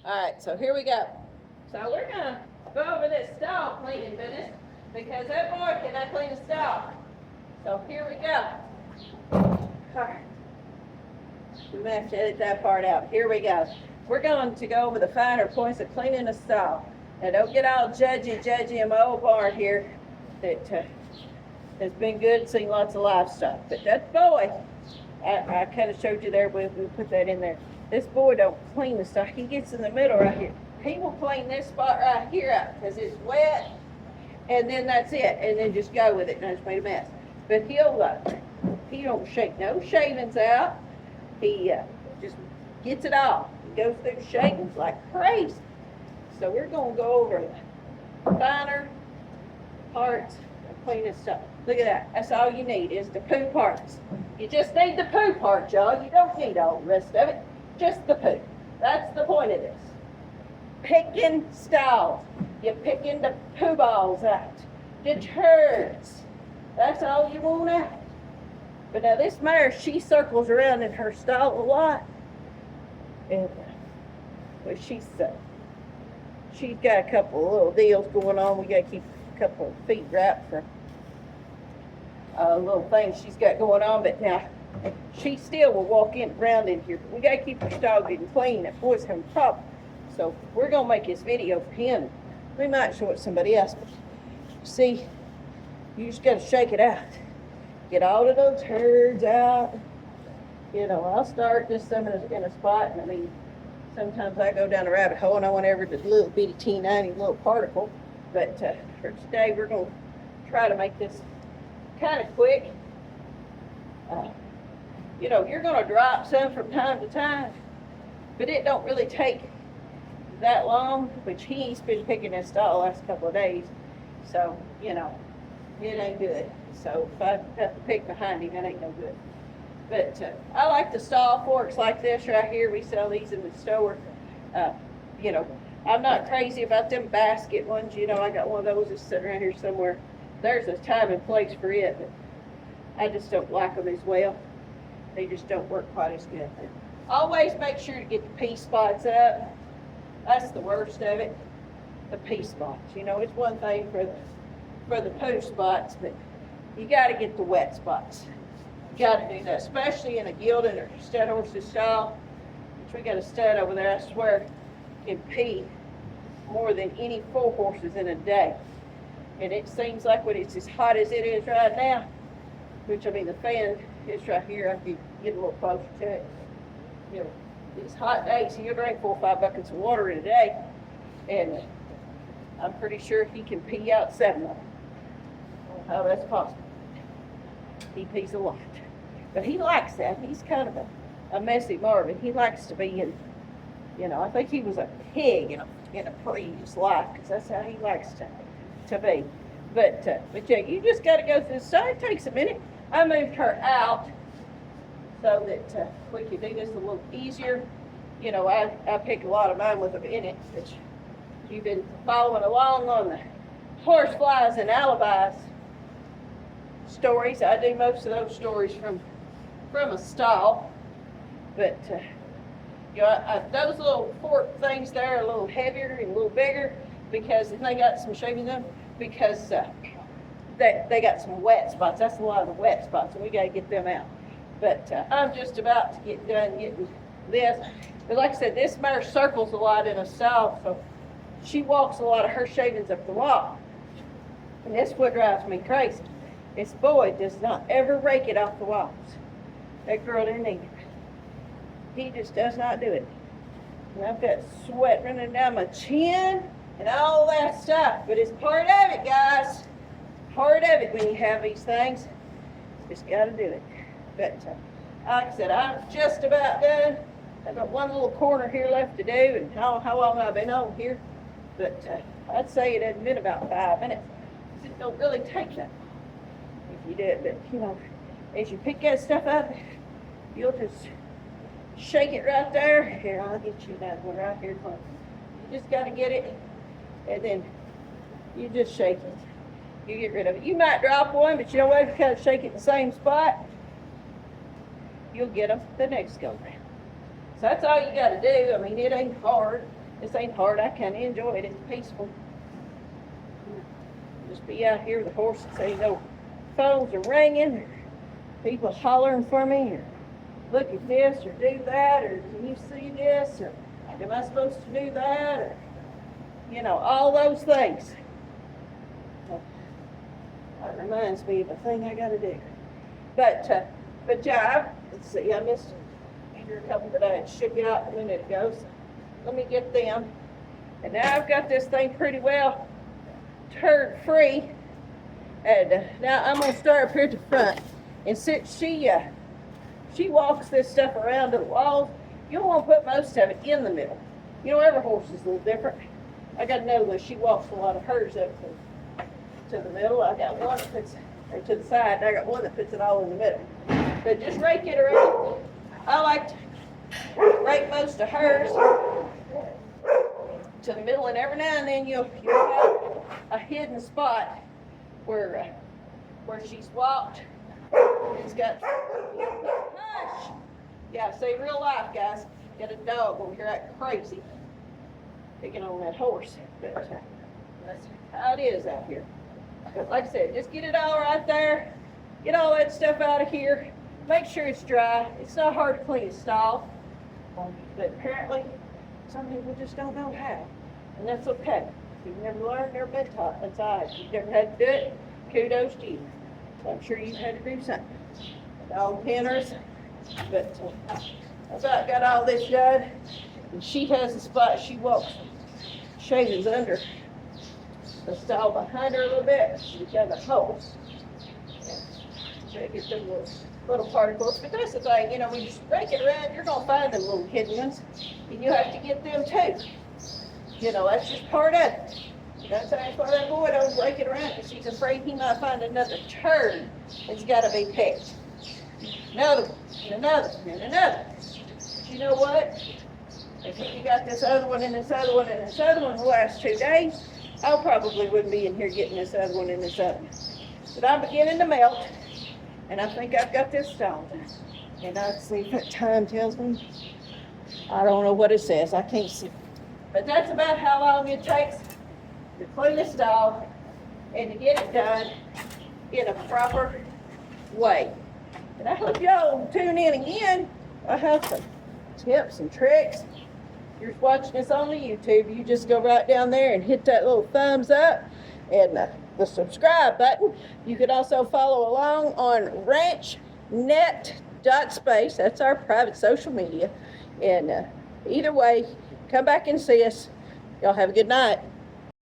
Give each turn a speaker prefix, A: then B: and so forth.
A: All right, so here we go. So we're gonna go over this stall cleaning business because that boy cannot clean the stall. So here we go. All right. We may have to edit that part out. Here we go. We're going to go over the finer points of cleaning the stall. Now don't get all judgy in my old barn here that has been good, seen lots of livestock. But that boy, I kind of showed you there, we put that in there. This boy don't clean the stall. He gets in the middle right here. He will clean this spot right here out because it's wet, and then that's it, and then just go with it, and I just made a mess. But he don't shake no shavings out. He just gets it all. He goes through shavings like crazy. So we're going to go over the finer parts of cleaning stuff. Look at that. That's all you need is the poo parts. You just need the poo part, y'all. You don't need all the rest of it. Just the poo. That's the point of this. Picking stalls. You're picking the poo balls out. The turds. That's all you want out. But now this mare, she circles around in her stall a lot. And but she's got a couple of little deals going on. We got to keep a couple of feet wrapped for little things she's got going on. But now she still will walk around in here. We got to keep her stall getting clean. That boy's having a problem. So we're going to make this video for him. We might show it to somebody else. But see, you just got to shake it out. Get all of those turds out. You know, I'll start just some in a spot. And I mean, sometimes I go down a rabbit hole and I want every little bitty teeny little particle. But for today, we're going to try to make this kind of quick. You know, you're going to drop some from time to time, but it don't really take that long, which he's been picking his stall the last couple of days. So, you know, it ain't good. So if I have to pick behind him, it ain't no good. But I like the stall forks like this right here. We sell these in the store. You know, I'm not crazy about them basket ones. You know, I got one of those that's sitting around here somewhere. There's a time and place for it, but I just don't like them as well. They just don't work quite as good. Always make sure to get the pea spots up. That's the worst of it, the pea spots. You know, it's one thing for the poo spots, but you got to get the wet spots. You got to do that, especially in a gelding or stud horse's stall. Which we got a stud over there, I swear, can pee more than any 4 horses in a day. And it seems like when it's as hot as it is right now, which I mean the fan is right here, I can get a little closer to it. You know, these hot days, he'll drink 4 or 5 buckets of water in a day, and I'm pretty sure he can pee out 7 of them. How that's possible. He pees a lot. But he likes that. He's kind of a messy Marvin. He likes to be in, you know, I think he was a pig in a previous life, because that's how he likes to be. But yeah, you just got to go through the stall. It takes a minute. I moved her out so that we could do this a little easier. You know, I pick a lot of mine with them in it, which you've been following along on the horse flies and alibis stories. I do most of those stories from a stall, but you know, those little fork things there are a little heavier and a little bigger because they got some shaving them because they got some wet spots. That's a lot of the wet spots, and we got to get them out. But I'm just about to get done getting this. But like I said, this mare circles a lot in a stall, so she walks a lot of her shavings up the wall. And that's what drives me crazy. This boy does not ever rake it off the walls. That girl didn't either. He just does not do it. And I've got sweat running down my chin and all that stuff. But it's part of it, guys. Part of it when you have these things. Just got to do it. But like I said, I'm just about done. I've got one little corner here left to do. And how long have I been on here? But I'd say it hasn't been about 5 minutes. It don't really take that if you do it. But, you know, as you pick that stuff up, you'll just shake it right there. Here, I'll get you that one right here. You just got to get it, and then you just shake it. You get rid of it. You might drop one, but you know what? If you kind of shake it in the same spot, you'll get them the next go round. So that's all you got to do. I mean, it ain't hard. This ain't hard. I kind of enjoy it. It's peaceful. Just be out here with the horses. So you know, phones are ringing, or people hollering for me, or look at this, or do that, or can you see this, or am I supposed to do that, or you know, all those things. That reminds me of a thing I got to do. But yeah, let's see. I missed here a couple that I should get out a minute ago. So let me get them. And now I've got this thing pretty well turd free. And now I'm gonna start up here at the front. And since she walks this stuff around to the walls, you'll want to put most of it in the middle. You know, every horse is a little different. I got to know that she walks a lot of hers up to the middle. I got one that puts or to the side, and I got one that puts it all in the middle. But just rake it around. I like to rake most of hers to the middle, and every now and then you'll have a hidden spot where she's walked. It's got hush. Yeah, see, real life, guys. Got a dog over here acting crazy, picking on that horse. But that's how it is out here. But like I said, just get it all right there. Get all that stuff out of here. Make sure it's dry. It's not hard to clean a stall, but apparently some people just don't know how, and that's okay. If you've never learned, never been taught. That's all right. If you've never had to do it, kudos to you. I'm sure you've had to do something. Dog pinners, but I about got all this done, and she has a spot she walks. Shayna's under the stall behind her a little bit. She's got a hole. Try to get them little particles, but that's the thing, you know, when you rake it around, you're gonna find them little hidden ones, and you have to get them too. You know, that's just part of it. That's why that boy don't break it around, because he's afraid he might find another turd that's got to be picked. Another one, and another, and another. But you know what? If you got this other one and this other one and this other one the last 2 days, I probably wouldn't be in here getting this other one and this other one. But I'm beginning to melt, and I think I've got this stone. And I see if that time tells me. I don't know what it says. I can't see. But that's about how long it takes to clean the stall and to get it done in a proper way. And I hope y'all tune in again. I have some tips and tricks. If you're watching this on the YouTube, you just go right down there and hit that little thumbs up and the subscribe button. You could also follow along on ranchnet.space. That's our private social media. And either way, come back and see us. Y'all have a good night.